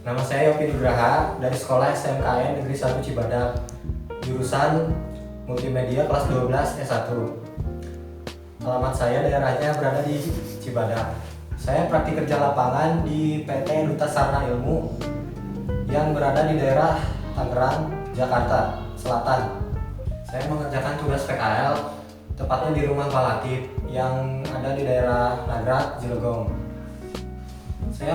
Nama saya Yopi Nugraha dari Sekolah SMKN Negeri 1 Cibadak, jurusan Multimedia kelas 12 S1. Alamat saya daerahnya berada di Cibadak. Saya praktik kerja lapangan di PT Duta Sarana Ilmu yang berada di daerah Tangerang, Jakarta Selatan. Saya mengerjakan tugas PKL tepatnya di rumah Pak Latif yang ada di daerah Nagrak, Cilegon. Saya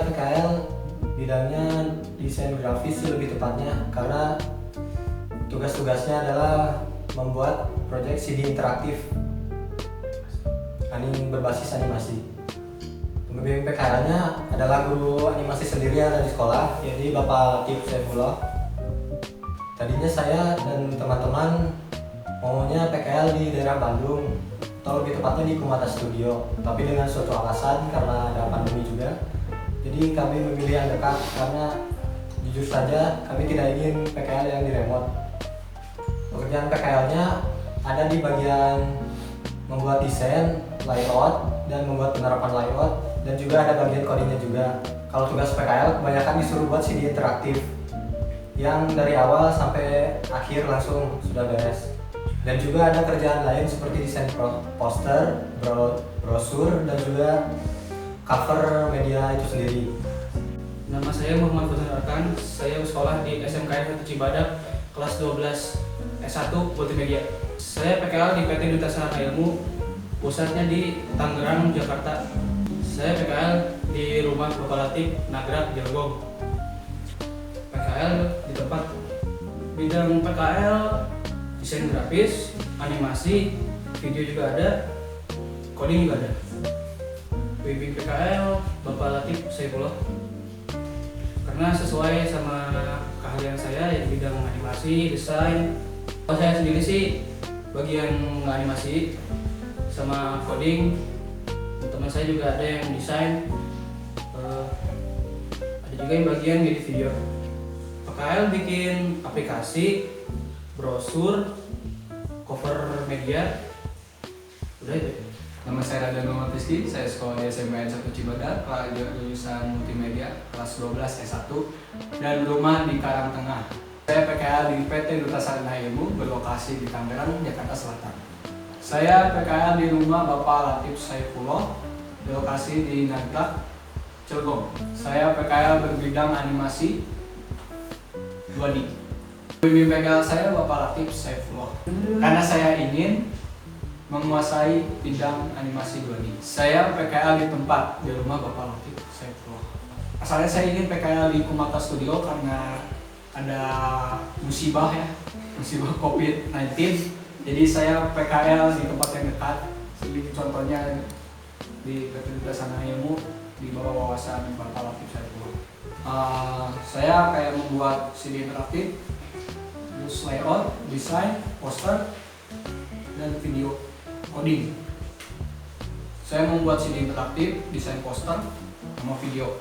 PKL bidangnya desain grafis lebih tepatnya, karena tugas-tugasnya adalah membuat proyek CD interaktif berbasis animasi. Pembimbing PKL-nya adalah guru animasi sendiri yang ada di sekolah, yaitu Bapak Latif Saifullah. Tadinya saya dan teman-teman maunya PKL di daerah Bandung, atau lebih tepatnya di Kumata Studio, tapi dengan suatu alasan karena ada pandemi juga, jadi kami memilih yang dekat karena jujur saja kami tidak ingin PKL yang di remote. Pekerjaan PKL-nya ada di bagian membuat desain, layout, dan membuat penerapan layout, dan juga ada bagian codingnya juga. Kalau tugas PKL kebanyakan disuruh buat CD interaktif yang dari awal sampai akhir langsung sudah beres. Dan juga ada kerjaan lain seperti desain poster, brosur, dan juga cover media itu sendiri. Nama saya Muhammad Fauzan Arkan. Saya sekolah di SMKN 1 Cibadak kelas 12 S1 Multimedia. Saya PKL di PT Duta Sarana Ilmu, pusatnya di Tangerang, Jakarta. Saya PKL di rumah Bapak Latif, Nagrak, Cilegon. PKL di tempat bidang PKL desain grafis, animasi, video juga ada, coding juga ada. Pembimbing PKL Bapak Latif Saifullah, karena sesuai sama keahlian saya yang bidang animasi, desain. Kalau saya sendiri sih bagian animasi sama coding, teman saya juga ada yang desain, ada juga yang bagian edit video. PKL bikin aplikasi, brosur, cover media, udah itu. Nama saya Raden Muhammad Rizky, saya sekolah di SMKN 1 Cibadak, jurusan Multimedia kelas 12 S1, dan rumah di Karangtengah. Saya PKL di PT Duta Sarana Ilmu berlokasi di Tangerang, Jakarta Selatan. Saya PKL di rumah Bapak Latif Saifullah, berlokasi di Nagrak, Cilegon. Saya PKL berbidang animasi 2D. Pembimbing PKL saya Bapak Latif Saifullah, karena saya ingin menguasai bidang animasi 2D. Saya PKL di tempat di rumah Bapak Latif Saifullah. Asalnya saya ingin PKL di Kumata Studio karena ada musibah COVID-19. Jadi saya PKL di tempat yang dekat. Contohnya di PT Duta Sarana Ilmu di bawah wawasan Bapak Latif Saifullah. Saya kayak membuat CD interaktif, terus layout, desain, poster, dan video coding. Saya membuat CD interaktif, desain poster, sama video.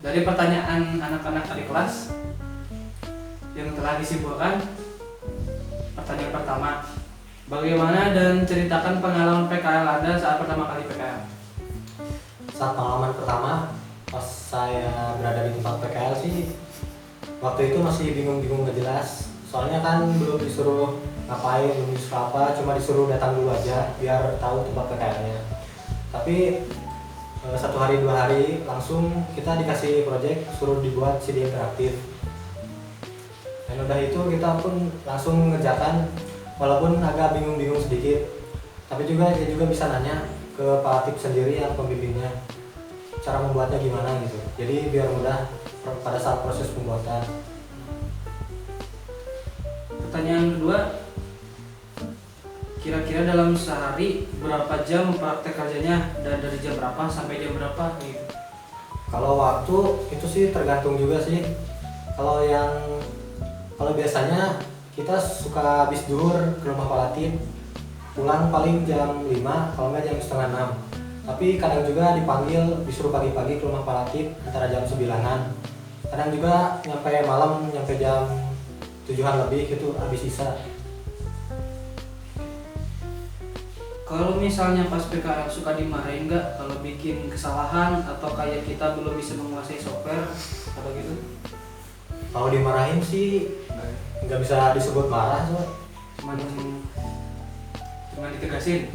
Dari pertanyaan anak-anak adik kelas yang telah disimpulkan, pertanyaan pertama, bagaimana dan ceritakan pengalaman PKL Anda saat pertama kali PKL? Saat pengalaman pertama, pas saya berada di tempat PKL sih, waktu itu masih bingung-bingung gak jelas. Soalnya kan belum disuruh ngapain, belum disuruh apa, cuma disuruh datang dulu aja biar tahu tempat PKL-nya. Tapi 1 hari 2 hari langsung kita dikasih proyek suruh dibuat CD interaktif. Dan udah itu kita pun langsung mengerjakan, walaupun agak bingung-bingung sedikit. Tapi dia juga bisa nanya ke Pak Latif sendiri yang pembimbingnya, cara membuatnya gimana gitu. Jadi biar mudah pada saat proses pembuatan. Pertanyaan kedua, kira-kira dalam sehari berapa jam praktek kerjanya dan dari jam berapa sampai jam berapa gitu? Kalau waktu itu sih tergantung juga sih. Kalau biasanya kita suka habis duhur ke rumah Pak Latif, pulang paling jam 5, kalau nggak jam setengah 6. Tapi kadang juga dipanggil, disuruh pagi-pagi ke rumah Pak Latif antara jam 9-an. Kadang juga nyampe malam, nyampe jam 7-an lebih gitu habis sisa. Kalau misalnya pas PKL suka dimarahin nggak kalau bikin kesalahan atau kayak kita belum bisa menguasai software atau gitu? Kalau dimarahin sih nggak bisa disebut marah, Cuman ditegasin.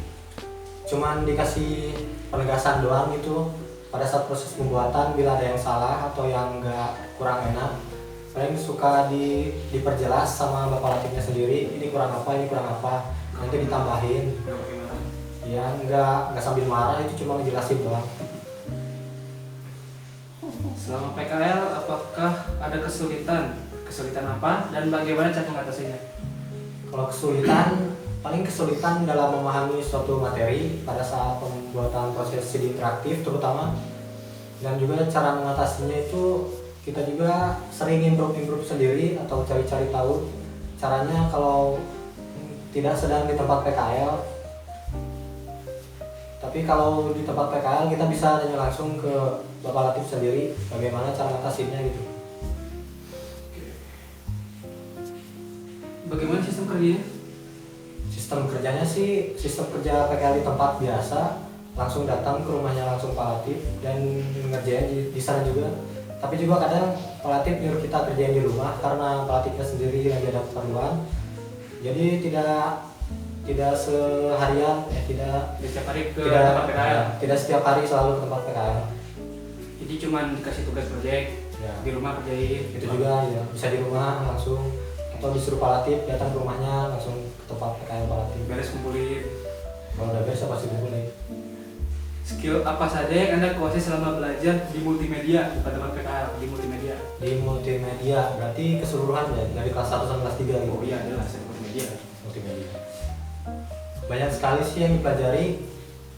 cuman dikasih penegasan doang gitu pada saat proses pembuatan. Bila ada yang salah atau yang nggak kurang enak, paling suka diperjelas sama bapak latihnya sendiri, ini kurang apa, nanti ditambahin. Ya nggak sambil marah, itu cuma ngejelasin doang. Selama PKL apakah ada kesulitan apa dan bagaimana cara mengatasinya? Kalau paling kesulitan dalam memahami suatu materi pada saat pembuatan proses CD interaktif terutama, dan juga cara mengatasinya itu kita juga sering improve sendiri atau cari-cari tahu caranya kalau tidak sedang di tempat PKL. Tapi kalau di tempat PKL kita bisa tanya langsung ke bapak latih sendiri bagaimana cara mengatasinya gitu. Bagaimana sistem kerjanya? Sistem kerjanya sih sistem kerja PKL di tempat biasa, langsung datang ke rumahnya langsung Pak Latif dan ngerjain di sana juga. Tapi juga kadang Pak Latif nyuruh kita kerjain di rumah karena Pak Latifnya sendiri lagi ada keperluan. Jadi tidak seharian, tidak Setiap hari ke tempat PKL. Tidak setiap hari selalu ke tempat PKL. Jadi cuman dikasih tugas proyek, Ya. di rumah kerjain. Itu juga ya bisa di rumah langsung, atau disuruh Pak Latif datang ke rumahnya langsung ke tempat PKL Pak Latif. Beres kumpulin. Kalau udah beres pasti kumpulin. Skill apa saja yang Anda kuasai selama belajar di multimedia, bukan tempat PKL, di multimedia? Di multimedia berarti keseluruhan ya, dari kelas 1 sampai kelas 3 gitu. Oh iya, jelas ya, multimedia. Multimedia. Banyak sekali sih yang dipelajari,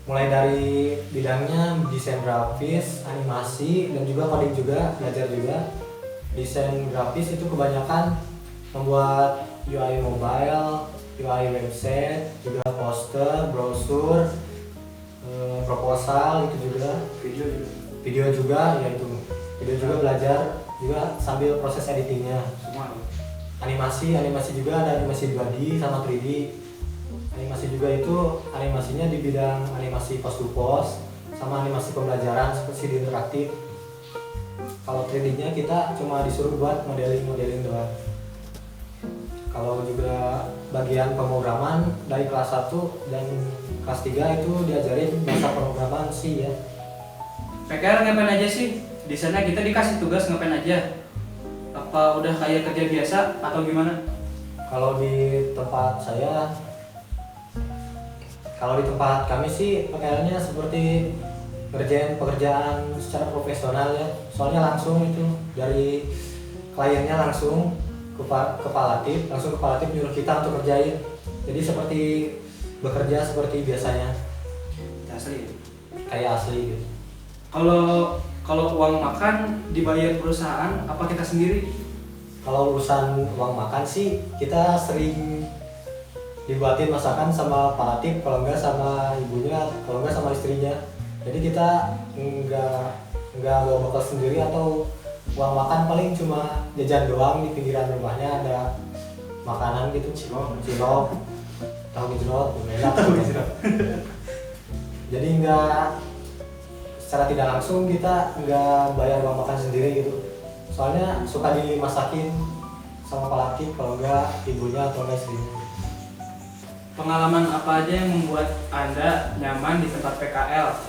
mulai dari bidangnya desain grafis, animasi, dan juga coding juga, belajar juga. Desain grafis itu kebanyakan membuat UI mobile, UI website, juga poster, brosur, proposal itu juga. Video juga ya itu. Video juga belajar juga sambil proses editingnya. Semua. Animasi juga ada animasi 2D sama 3D. Animasi juga itu animasinya di bidang animasi post to post sama animasi pembelajaran seperti CD interaktif. Kalau 3D-nya kita cuma disuruh buat modeling doang. Kalau juga bagian pemrograman dari kelas 1 dan kelas 3 itu diajarin bahasa pemrograman sih ya. PKL ngapain aja sih? Di sana kita dikasih tugas ngapain aja? Apa udah kayak kerja biasa atau gimana? Kalau di tempat kami sih PKL-nya seperti ngerjain pekerjaan secara profesional ya. Soalnya langsung itu dari kliennya langsung ke Pak Latif, langsung ke Pak Latif nyuruh kita untuk kerjain. Jadi seperti bekerja seperti biasanya. Asli. Kayak asli gitu. Kalau uang makan dibayar perusahaan apa kita sendiri? Kalau urusan uang makan sih kita sering dibuatin masakan sama Pak Latif, kalau enggak sama ibunya, kalau enggak sama istrinya. Jadi kita enggak bawa bekal sendiri atau uang makan paling cuma jajan doang di pinggiran rumahnya ada makanan gitu, cilok, tahu gejrot, Jadi enggak secara tidak langsung kita enggak bayar uang makan sendiri gitu. Soalnya suka dimasakin sama Pak Latif, kalau enggak ibunya atau enggak istrinya. Pengalaman apa aja yang membuat Anda nyaman di tempat PKL?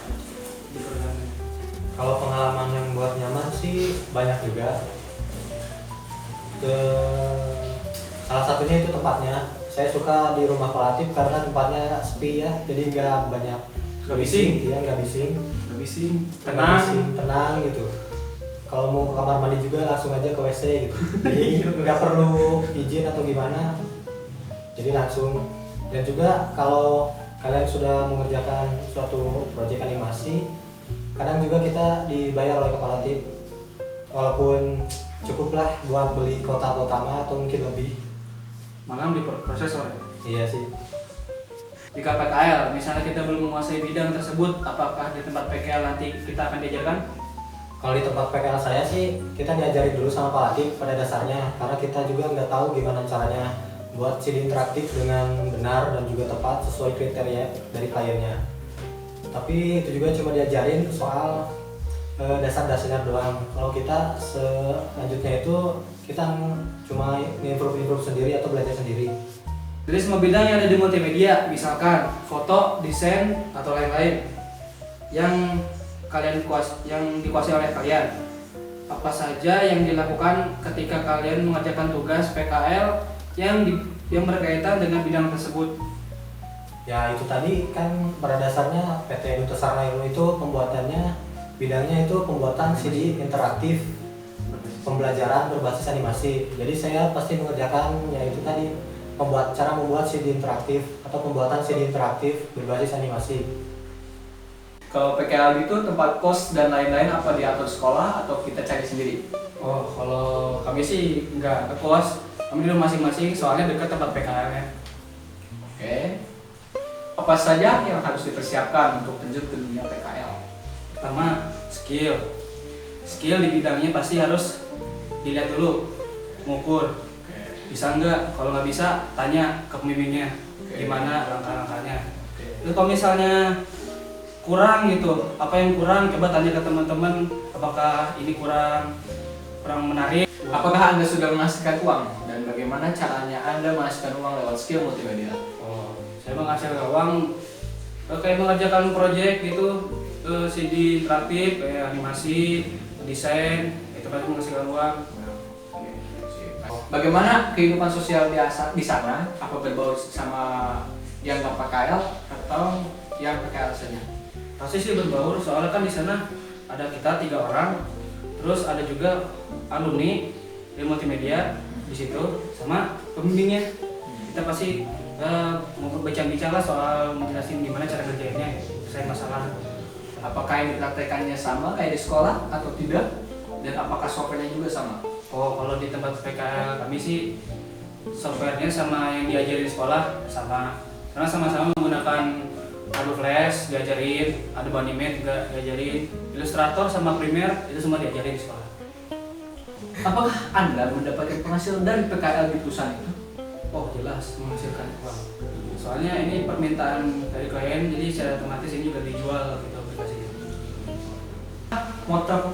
Di perusahaan? Kalau pengalaman yang buat nyaman sih banyak juga. Salah satunya itu tempatnya. Saya suka di rumah Pak Latif karena tempatnya sepi ya, jadi nggak banyak bising. Iya, nggak bising. Nggak bising, tenang gitu. Kalau mau ke kamar mandi juga langsung aja ke WC gitu. Jadi nggak perlu izin atau gimana. Jadi langsung. Dan juga kalau kalian sudah mengerjakan suatu proyek animasi, kadang juga kita dibayar oleh Kepala Tim, walaupun cukuplah buat beli kota pertama atau mungkin lebih. Malam di prosesor. Iya sih. Jika PKL, misalnya kita belum menguasai bidang tersebut, apakah di tempat PKL nanti kita akan diajarkan? Kalau di tempat PKL saya sih kita diajari dulu sama Pak Latif pada dasarnya, karena kita juga nggak tahu gimana caranya buat CD interaktif dengan benar dan juga tepat sesuai kriteria dari kliennya. Tapi itu juga cuma diajarin soal dasar-dasarnya doang. Kalau kita selanjutnya itu kita cuma improve sendiri atau belajar sendiri. Jadi semua bidang yang ada di multimedia, misalkan foto, desain, atau lain-lain yang dikuasai oleh kalian. Apa saja yang dilakukan ketika kalian mengerjakan tugas PKL yang berkaitan dengan bidang tersebut? Ya itu tadi kan pada dasarnya PT Duta Sarana Ilmu itu pembuatannya bidangnya itu pembuatan CD interaktif pembelajaran berbasis animasi. Jadi saya pasti mengerjakan yaitu tadi cara membuat CD interaktif atau pembuatan CD interaktif berbasis animasi. Kalau PKL itu tempat kos dan lain-lain apa diatur sekolah atau kita cari sendiri? Oh, kalau kami sih nggak ke kos, kami di rumah masing-masing soalnya dekat tempat PKL-nya. Oke. Apa saja yang harus dipersiapkan untuk terjun ke dunia PKL? Pertama, skill di bidangnya pasti harus dilihat dulu, mengukur bisa nggak. Kalau nggak bisa, tanya ke pembimbingnya gimana langkah-langkahnya. Terus kalau misalnya kurang gitu, apa yang kurang, coba tanya ke teman-teman apakah ini kurang menarik. Apakah Anda sudah menghasilkan uang dan bagaimana caranya Anda menghasilkan uang lewat skill multimedia? Oh, saya menghasilkan uang kayak mengerjakan proyek gitu, CD interaktif kayak animasi, desain, itu pasti menghasilkan uang. Bagaimana kehidupan sosial di sana? Apa berbau sama yang nggak PKL atau yang PKL saja? Pasti sih berbaur, soalnya kan di sana ada kita 3 orang, terus ada juga alumni dari multimedia di situ sama pembimbingnya. Kita pasti mau bincang-bincang lah soal menjelasin gimana cara kerjanya, selesai masalah. Apakah yang dipraktekannya sama kayak di sekolah atau tidak? Dan apakah softwarenya juga sama? Oh, kalau di tempat PKL kami sih softwarenya sama yang diajarin di sekolah sama, karena sama-sama menggunakan Adobe Flash diajarin, Adobe Animate juga diajarin, Illustrator sama Premiere itu semua diajarin di sekolah. Apakah Anda mendapatkan penghasilan dari PKL di perusahaan itu? Oh jelas menghasilkan uang. Soalnya ini permintaan dari klien, jadi secara otomatis ini juga dijual gitu aplikasinya.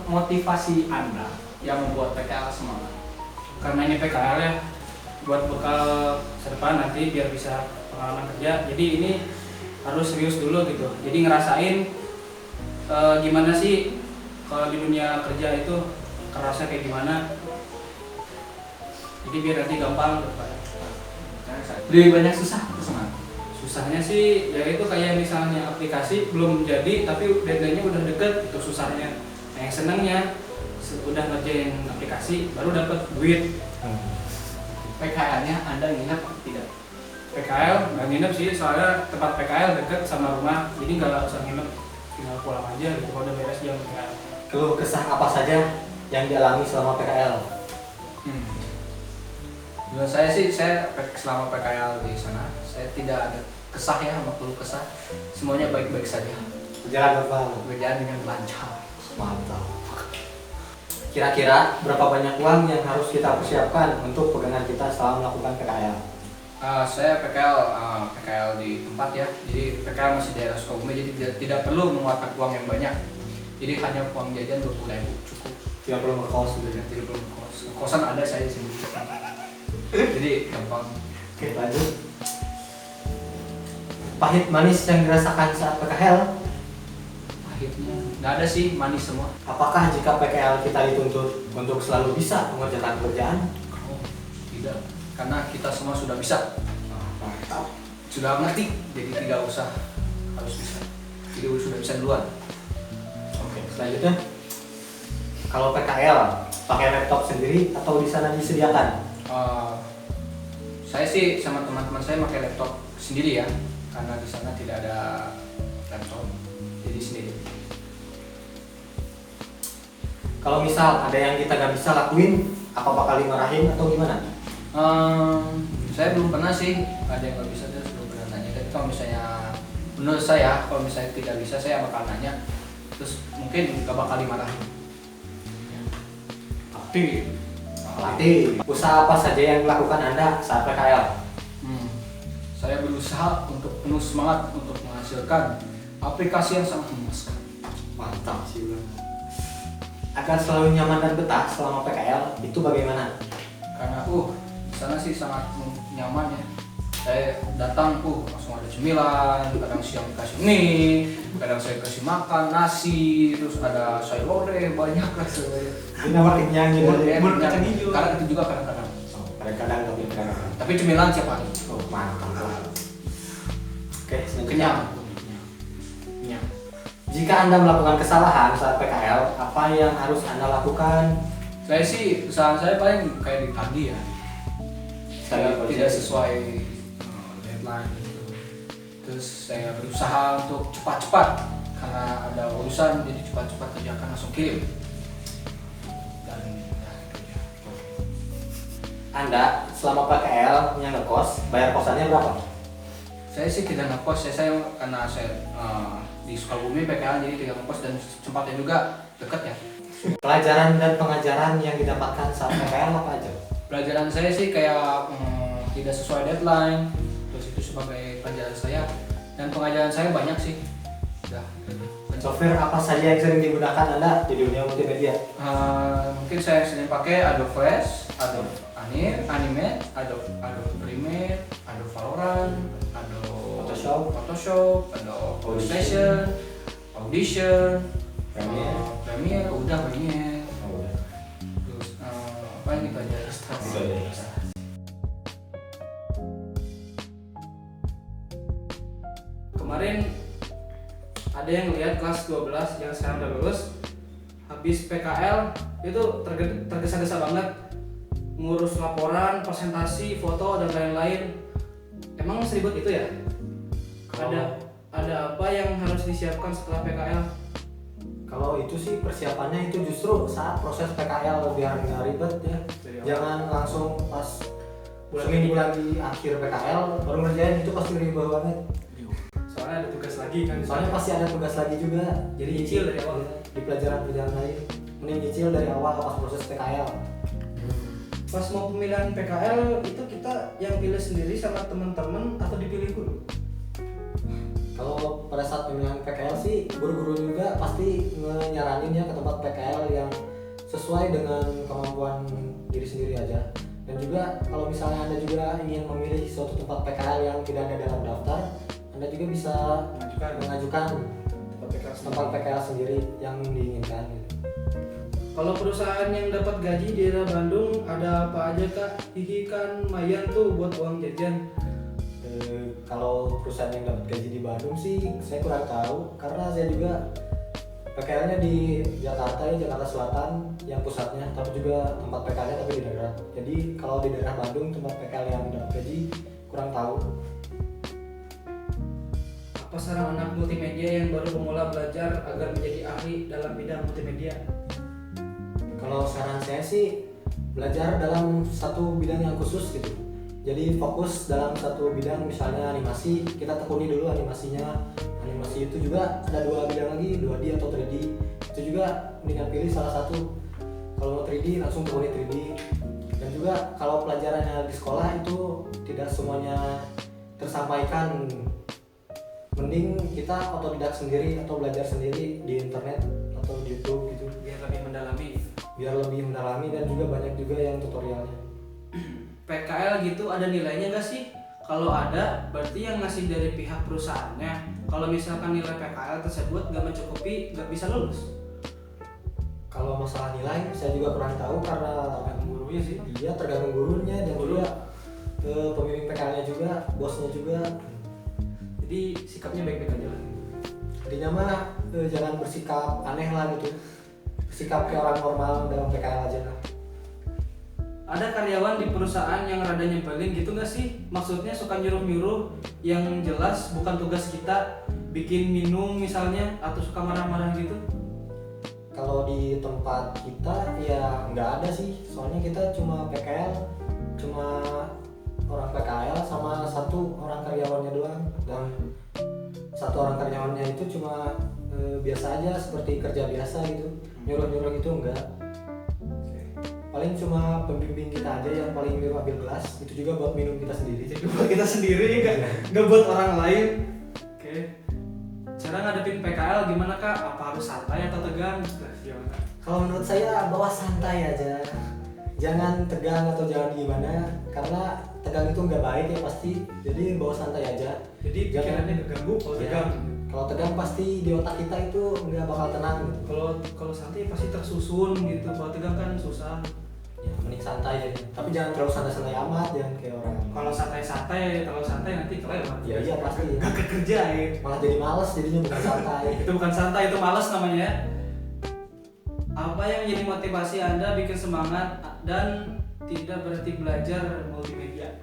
Motivasi Anda yang membuat PKL semangat? Karena ini PKL ya, buat bekal depan nanti biar bisa pengalaman kerja. Jadi ini harus serius dulu gitu. Jadi ngerasain gimana sih kalau di dunia kerja itu kerasnya kayak gimana. Jadi biar nanti gampang gitu. Lebih banyak susah atau senang? Susahnya sih ya itu kayak misalnya aplikasi belum jadi tapi deadline-nya udah deket, itu susahnya. Nah, yang senangnya udah ngerjain aplikasi baru dapat duit. PKL-nya Anda nginep atau tidak? PKL nggak nginep sih, soalnya tempat PKL deket sama rumah, jadi nggak usah nginep, tinggal pulang aja gitu kalau udah beres jam PKL. Keluh kesah apa saja yang dialami selama PKL? Menurut saya sih, selama PKL di sana, saya tidak ada kesah ya sama keluh kesah. Semuanya baik-baik saja. Berjalan dengan lancar. Mantap. Kira-kira berapa banyak uang yang harus kita persiapkan untuk pegangan kita setelah melakukan PKL? Saya PKL di tempat ya, jadi PKL masih daerah Sukabumi, jadi tidak perlu mengeluarkan uang yang banyak. Jadi hanya uang jajan 20.000 cukup. Tidak perlu ngekos gitu ya? Tidak perlu kos. Kosan ada saya sendiri. Jadi gampang. Oke, lanjut. Pahit manis yang dirasakan saat PKL? Pahitnya nggak ada sih, manis semua. Apakah jika PKL kita dituntut untuk selalu bisa mengerjakan pekerjaan? Oh, tidak, karena kita semua sudah bisa. Mantap. Sudah ngerti, jadi tidak usah harus bisa. Jadi sudah bisa duluan. Oke, selanjutnya. Kalau PKL, pakai laptop sendiri atau di sana disediakan? Saya sih sama teman-teman saya pakai laptop sendiri ya, karena di sana tidak ada laptop, jadi sendiri. Kalau misal ada yang kita nggak bisa lakuin, apa bakal dimarahin atau gimana? Saya belum pernah sih ada yang nggak bisa, saya belum pernah nanya. Tapi kalau misalnya menurut saya, kalau misalnya tidak bisa, saya bakal nanya, terus mungkin nggak bakal dimarahin. Pelatih. Usaha apa saja yang dilakukan Anda saat PKL? saya berusaha untuk penuh semangat untuk menghasilkan aplikasi yang sangat memuaskan. Mantap sih bang. Akan selalu nyaman dan betah selama PKL itu bagaimana? Karena di sana sih sangat nyaman ya. Saya datang langsung ada cemilan, kadang siang dikasih mie, kadang saya kasih makan nasi, terus ada sayur lodeh banyak lah sebenarnya. Ini nama kenyang gitu. Bubur kacang hijau. Kadang itu juga kadang-kadang. Kadang-kadang tapi kadang-kadang. Tapi cemilan siap hari. Oh mantap. Oke, selanjutnya. Kenyang. Jika Anda melakukan kesalahan saat PKL, apa yang harus Anda lakukan? Saya sih kesalahan saya paling kayak di tadi ya. Saya tidak sesuai deadline gitu. Terus saya berusaha untuk cepat-cepat karena ada urusan, jadi cepat-cepat kerjakan langsung kirim. Dan ya, itu aja. Anda selama PKL yang ngekos, bayar kosannya berapa? Saya sih tidak ngekos ya, saya karena saya di Sukabumi PKL jadi tidak ngekos dan tempatnya juga dekat ya. Pelajaran dan pengajaran yang didapatkan saat PKL apa aja? Pelajaran saya sih kayak tidak sesuai deadline, terus itu sebagai pelajaran saya, dan pengajaran saya banyak sih. Udah. Software apa saja yang sering digunakan Anda di dunia multimedia? Mungkin saya sering pakai Adobe Flash, Adobe Animate, Adobe Premiere, Adobe Valorant, Adobe Photoshop, Adobe Audition, Premiere, udah Premiere. Terus apa yang kita aja Kemarin ada yang lihat kelas 12 yang sekarang udah lulus habis PKL itu tergesa-gesa banget ngurus laporan, presentasi, foto dan lain-lain. Emang seribut itu ya? Ada apa yang harus disiapkan setelah PKL? Kalau itu sih persiapannya itu justru saat proses PKL biar nggak ribet ya. Jangan langsung pas seminggu lagi akhir PKL baru ngerjain, itu pasti ribet banget. Soalnya ada tugas lagi kan. Soalnya pasti ada tugas lagi juga. Jadi nyicil dari awal. Di pelajaran-pelajaran lain. Mending nyicil dari awal pas proses PKL. Pas mau pemilihan PKL itu kita yang pilih sendiri sama teman-teman atau dipilih guru? Kalau pada saat pemilihan PKL sih guru-guru juga pasti nyaranin ya ke tempat PKL yang sesuai dengan kemampuan diri sendiri aja. Dan juga kalau misalnya Anda juga ingin memilih suatu tempat PKL yang tidak ada dalam daftar, Anda juga bisa mengajukan tempat PKL sendiri yang diinginkan. Kalau perusahaan yang dapat gaji di daerah Bandung ada apa aja kak? Hihi kan lumayan tuh buat uang jajan. Kalau perusahaan yang dapat gaji di Bandung sih saya kurang tahu karena saya juga PKL-nya di Jakarta ya, Jakarta Selatan yang pusatnya, tapi juga tempat PKL-nya tapi di daerah. Jadi kalau di daerah Bandung tempat PKL yang dapat gaji kurang tahu. Apa saran anak multimedia yang baru memulai belajar agar menjadi ahli dalam bidang multimedia? Kalau saran saya sih belajar dalam satu bidang yang khusus gitu. Jadi fokus dalam satu bidang, misalnya animasi, kita tekuni dulu animasinya. Animasi itu juga ada dua bidang lagi, 2D atau 3D. Itu juga mendingan pilih salah satu. Kalau mau 3D langsung tekuni 3D. Dan juga kalau pelajarannya di sekolah itu tidak semuanya tersampaikan. Mending kita otodidak sendiri atau belajar sendiri di internet atau di YouTube gitu. Biar lebih mendalami dan juga banyak juga yang tutorialnya. PKL gitu ada nilainya nggak sih? Kalau ada, berarti yang ngasih dari pihak perusahaannya. Kalau misalkan nilai PKL tersebut nggak mencukupi, nggak bisa lulus. Kalau masalah nilai, saya juga kurang tahu karena Tergantung gurunya sih. Iya, tergantung gurunya dan juga pembimbing PKL-nya juga, bosnya juga. Jadi sikapnya baik-baik aja lah. Intinya mah jangan bersikap aneh lah gitu. Bersikap kayak orang normal dalam PKL aja lah. Ada karyawan di perusahaan yang rada nyebelin gitu nggak sih? Maksudnya suka nyuruh-nyuruh yang jelas bukan tugas kita, bikin minum misalnya, atau suka marah-marah gitu? Kalau di tempat kita ya nggak ada sih, soalnya kita cuma PKL, cuma orang PKL sama satu orang karyawannya doang. Dan satu orang karyawannya itu cuma biasa aja seperti kerja biasa gitu, nyuruh-nyuruh gitu enggak. paling cuma pembimbing kita aja yang paling nyuruh ambil gelas, itu juga buat minum kita sendiri. Jadi buat kita sendiri, nggak buat orang lain. Oke. Cara ngadepin PKL gimana Kak? Apa harus santai atau tegang? Gimana? kalau menurut saya bawa santai aja, jangan tegang atau jangan gimana, karena tegang itu nggak baik ya pasti. Jadi bawa santai aja. Jadi pikirannya keganggu kalau Ya, tegang. kalau tegang pasti di otak kita itu nggak bakal tenang gitu. Kalau santai pasti tersusun gitu. Kalau tegang kan susah. Ya mending santai aja, tapi jangan terlalu santai-santai amat, jangan kayak orang. Kalau santai nanti kelewat. Ya iya pasti. Gak kerjain. Malah jadi males jadinya, bukan santai. Itu bukan santai, itu malas namanya ya. Apa yang menjadi motivasi Anda bikin semangat dan tidak berhenti belajar multimedia?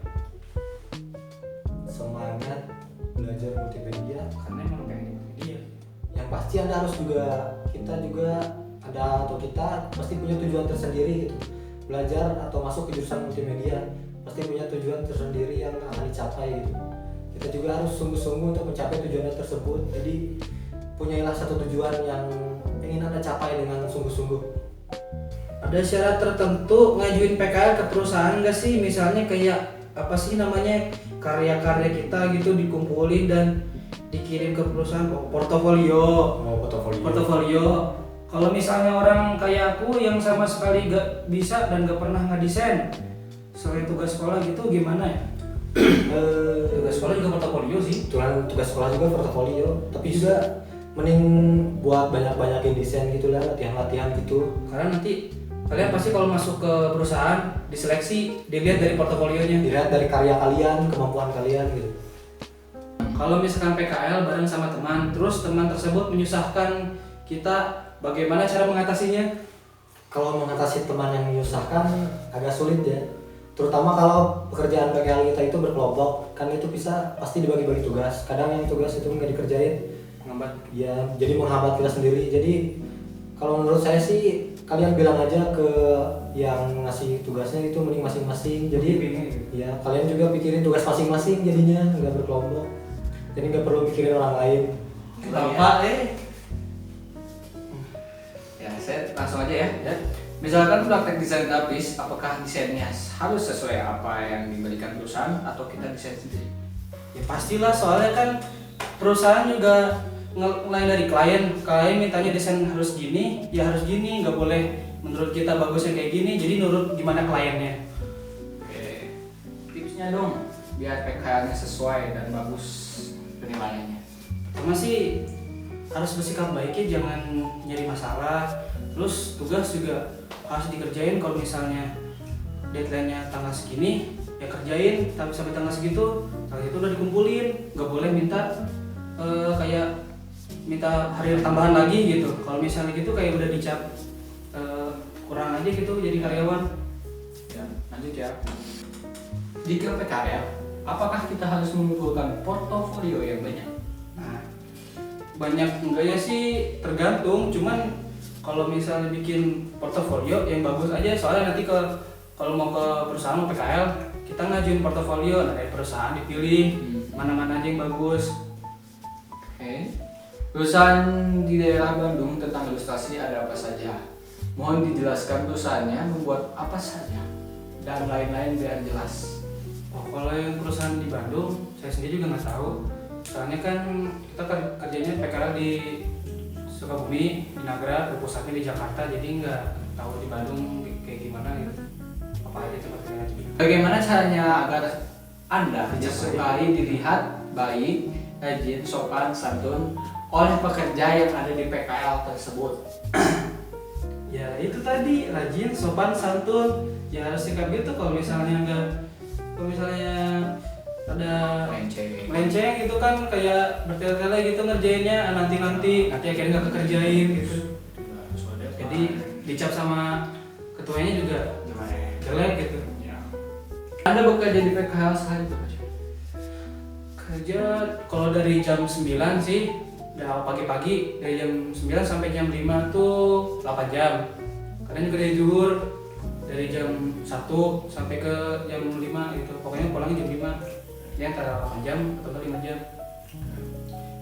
Semangat belajar multimedia, Karena emang pengen multimedia. yang pasti Anda harus kita juga ada, atau kita pasti punya tujuan tersendiri gitu. Belajar atau masuk ke jurusan multimedia pasti punya tujuan tersendiri yang akan dicapai gitu. Kita juga harus sungguh-sungguh untuk mencapai tujuan tersebut. Jadi punyailah satu tujuan yang ingin Anda capai dengan sungguh-sungguh. Ada syarat tertentu ngajuin PKL ke perusahaan nggak sih? Misalnya kayak apa sih namanya, karya-karya kita gitu dikumpulin dan dikirim ke perusahaan. Portofolio. Portofolio. Kalau misalnya orang kayak aku yang sama sekali gak bisa dan gak pernah ngedesain selain tugas sekolah gitu, gimana ya? Tugas sekolah juga portofolio sih. Tugas sekolah juga portofolio, tapi juga mending buat banyak-banyakin desain gitu lah, latihan-latihan gitu. Karena nanti kalian pasti kalau masuk ke perusahaan diseleksi, dilihat dari portofolionya, Dilihat dari karya kalian, kemampuan kalian gitu. Kalau misalkan PKL bareng sama teman, terus teman tersebut menyusahkan kita, bagaimana cara mengatasinya? Kalau mengatasi teman yang menyusahkan agak sulit ya, terutama kalau pekerjaan PKL kita itu berkelompok, kan itu bisa pasti dibagi-bagi tugas. Kadang yang tugas itu nggak dikerjain, Menghambat. ya jadi menghambat kita sendiri. Jadi kalau menurut saya sih kalian bilang aja ke yang ngasih tugasnya itu mending masing-masing. Jadi ya kalian juga pikirin tugas masing-masing, jadinya nggak berkelompok. Jadi nggak perlu mikirin orang lain. Kenapa Ya, saya langsung aja ya. Misalkan praktek desain grafis, apakah desainnya harus sesuai apa yang diberikan perusahaan atau kita desain sendiri? Ya pastilah, soalnya kan perusahaan juga mulai dari klien mintanya desain harus gini, ya harus gini, nggak boleh menurut kita bagusnya kayak gini, jadi nurut gimana kliennya. Oke, tipsnya dong biar PKL-nya sesuai dan bagus penilaiannya. Pertama sih harus bersikap baik ya, jangan nyari masalah. Terus tugas juga harus dikerjain. Kalau misalnya deadline-nya tanggal segini, ya kerjain sampai tanggal segitu. Tanggal itu udah dikumpulin, nggak boleh minta kayak minta hari tambahan lagi gitu. Kalau misalnya gitu kayak udah dicap kurang aja gitu jadi karyawan. Ya, lanjut ya. Jika PKL, apakah kita harus mengumpulkan portofolio yang banyak? Nah, banyak enggaknya sih tergantung, cuman kalau misalnya bikin portofolio yang bagus aja, soalnya nanti kalau mau ke perusahaan, mau PKL, kita ngajuin portofolio, nah dari perusahaan dipilih mana-mana aja yang bagus. Oke. Perusahaan di daerah Bandung tentang ilustrasi ada apa saja? Mohon dijelaskan perusahaannya membuat apa saja dan lain-lain biar jelas. Oh, kalau yang perusahaan di Bandung, saya sendiri juga nggak tahu. Soalnya kan kita kerjanya PKL di Sukabumi, di Nagra, pusatnya di Jakarta, jadi nggak tahu di Bandung kayak gimana gitu. Apa aja tempat kerja. Bagaimana caranya agar Anda disukai, dilihat baik, rajin, sopan, santun oleh pekerja yang ada di PKL tersebut? Ya itu tadi, rajin, sopan, santun, ya harus sikap gitu. Kalau misalnya ada melenceng gitu kan, kayak bertele-tele gitu ngerjainnya, nanti akhirnya nggak kekerjain gitu. Jadi dicap sama ketuanya juga jelek gitu. Anda bekerja di PKL sehari berapa jam? Kerja kalau dari jam 9 sih, udah pagi-pagi, dari jam 9 sampai jam 5 tuh 8 jam. Kadang juga dari zuhur, dari jam 1 sampai ke jam 5 gitu. Pokoknya pulangnya jam 5. Ya antara 8 jam atau 5 jam.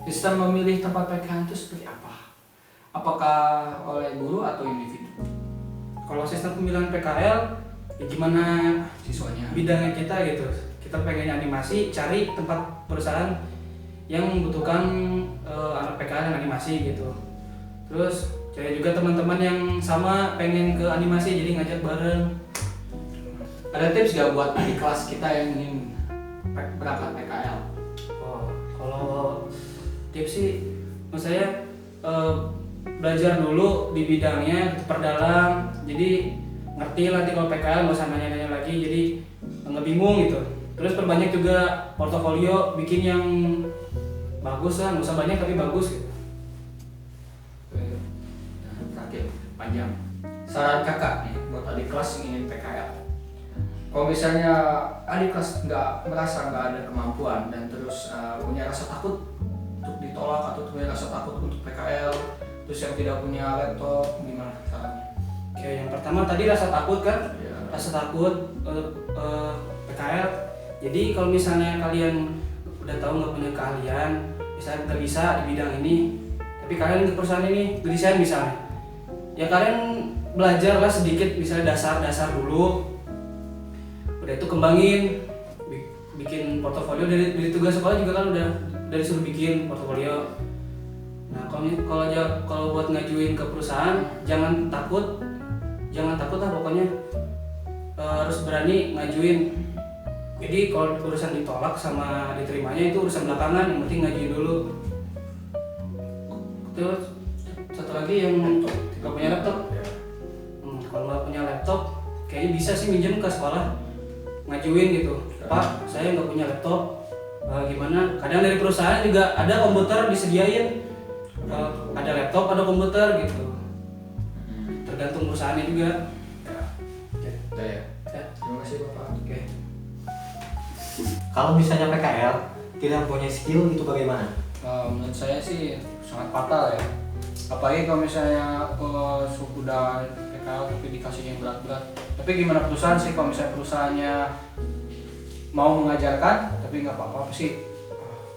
Sistem memilih tempat PKL itu seperti apa? Apakah oleh guru atau individu? Kalau sistem pemilihan PKL ya gimana Siswanya. bidangnya kita gitu. Kita pengen animasi, cari tempat perusahaan yang membutuhkan anak PKL dan animasi gitu. Terus cari juga teman-teman yang sama pengen ke animasi, jadi ngajak bareng. Ada tips gak buat adik kelas kita yang ingin berangkat PKL? Oh, kalau tips sih, menurut saya belajar dulu di bidangnya, perdalam. Jadi ngerti nanti kalau PKL nggak usah nanya-nanya lagi, jadi nggak bingung gitu. Terus perbanyak juga portofolio, bikin yang bagus lah, nggak usah banyak tapi bagus gitu. Nah, terakhir, panjang. Saran kakak nih buat adik kelas yang ingin PKL. Kalau misalnya adik kelas merasa nggak ada kemampuan dan terus punya rasa takut untuk ditolak atau punya rasa takut untuk PKL, terus yang tidak punya laptop, gimana caranya? Oke, yang pertama tadi rasa takut kan, Ya. rasa takut PKL. Jadi kalau misalnya kalian udah tahu nggak punya keahlian, misalnya nggak bisa di bidang ini, tapi kalian ke perusahaan ini desain misalnya, ya kalian belajarlah sedikit, misalnya dasar-dasar dulu. Udah itu kembangin, bikin portofolio dari tugas sekolah juga kan udah dari suruh bikin portofolio. Nah kalau buat ngajuin ke perusahaan jangan takut lah pokoknya, harus berani ngajuin. Jadi kalau urusan ditolak sama diterimanya itu urusan belakangan, yang penting ngajuin dulu. Terus satu lagi yang nggak punya laptop, kalau nggak punya laptop kayaknya bisa sih minjem ke sekolah, ngajuin gitu, Pak saya nggak punya laptop, gimana? Kadang dari perusahaan juga ada komputer disediain, ada laptop ada komputer gitu, tergantung perusahaannya juga. Udah ya. Ya. Terima kasih Bapak. Oke. Kalau misalnya PKL tidak punya skill itu bagaimana? Menurut saya sih sangat fatal ya. Apalagi kalau misalnya udah PKL tapi dikasih yang berat-berat. Tapi gimana perusahaan sih, kalau misalnya perusahaannya mau mengajarkan tapi nggak apa-apa sih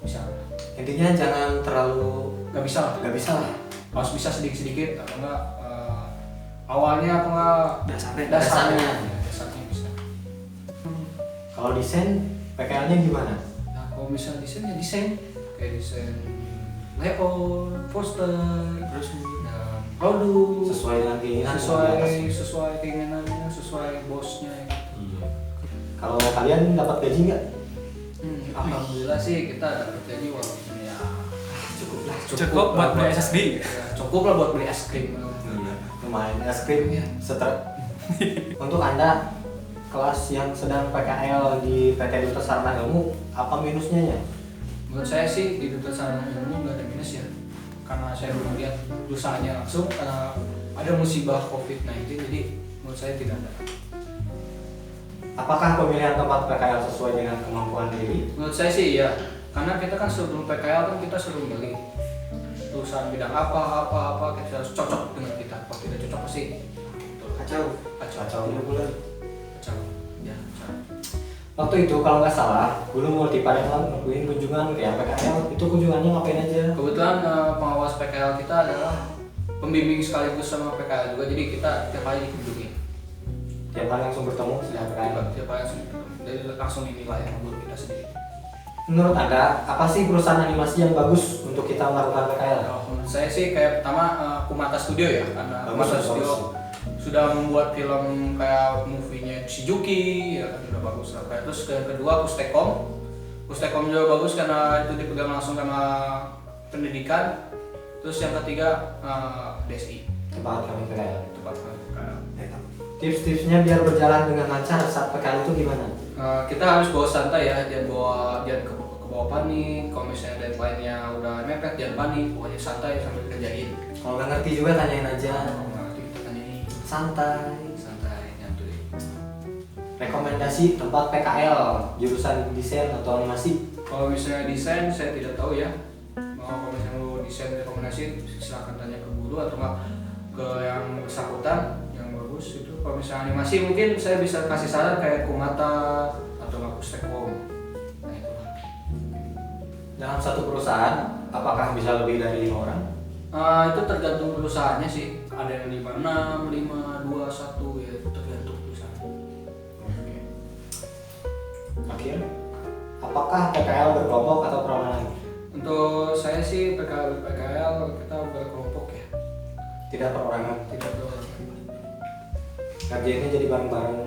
bisa. Intinya jangan terlalu Nggak bisa lah. nggak bisa lah. Harus bisa sedikit-sedikit atau enggak awalnya atau enggak Dasarnya. dasarnya bisa. Kalau desain PKL-nya gimana? Nah kalau misalnya desain ya desain kayak desain layout, poster, Terus dan produk sesuai dengan keinginan sesuai keinginannya, sesuai bosnya gitu. Iya. Kalau kalian dapat gaji nggak? Alhamdulillah sih kita dapat gaji walaupun ya Cukup buat beli SSD. Ya, cukup lah buat beli es krim. Lumayan es krim ya. Untuk Anda kelas yang sedang PKL di PT Duta Sarana Ilmu, apa minusnya ya? Menurut saya sih di Duta Sarana Ilmu nggak ada minus ya, karena saya belum lihat usahanya langsung karena ada musibah COVID-19, jadi menurut saya tidak ada. Apakah pemilihan tempat PKL sesuai dengan kemampuan diri? Menurut saya sih iya, karena kita kan sebelum PKL kan kita suruh milih perusahaan bidang apa kita harus cocok dengan kita. Kalau tidak cocok pasti Kacau kacau bulan. ya kacau. Waktu itu kalau nggak salah, Guru Multiparental ngelakuin kunjungan ke yang PKL. Itu kunjungannya ngapain aja? Kebetulan pengawas PKL kita adalah pembimbing sekaligus sama PKL juga, jadi kita tiap hari dikunjungi. Tiap hari langsung bertemu dengan PKL. Tiap hari langsung, jadi langsung dinilai menurut kita sendiri. Menurut Anda, apa sih perusahaan animasi yang bagus untuk kita melakukan PKL? Kalau menurut saya sih kayak pertama Kumata Studio ya, karena Bagus, Kumata bagus. Studio sudah membuat film kayak movie-nya Shizuki ya kan, sudah bagus lah. Terus yang kedua Pustekom juga bagus karena itu dipegang langsung sama pendidikan. Terus yang ketiga DSI, Tempat kami PKL. tempat PKL. Tips-tipsnya biar berjalan dengan lancar saat PKL itu gimana? Kita harus bawa santai ya, jangan ke bawah panik. Kalau misalnya deadline-nya udah mepet jangan panik, pokoknya santai sambil kerjain. Kalau nggak ngerti juga tanyain aja. Kalau nggak ngerti kita tanyain, Santai. nyantuy. Rekomendasi tempat PKL jurusan desain atau animasi? Kalau misalnya desain saya tidak tahu ya. Kalau misalnya mau desain rekomendasi silakan tanya ke guru atau nggak ke yang bersangkutan yang bagus itu. Kalau misalnya animasi mungkin saya bisa kasih saran kayak Kumata atau nggak Pustekom. Nah itu. Dalam satu perusahaan, apakah bisa lebih dari 5 orang? Itu tergantung perusahaannya sih. ada yang 5, 6, 5, 2, 1 ya tergantung jurusan. Akhir, apakah PKL berkelompok atau perorangan? Untuk saya sih PKL kita berkelompok ya, Tidak perorangan. tidak berorang. Ngerjainnya jadi bareng-bareng.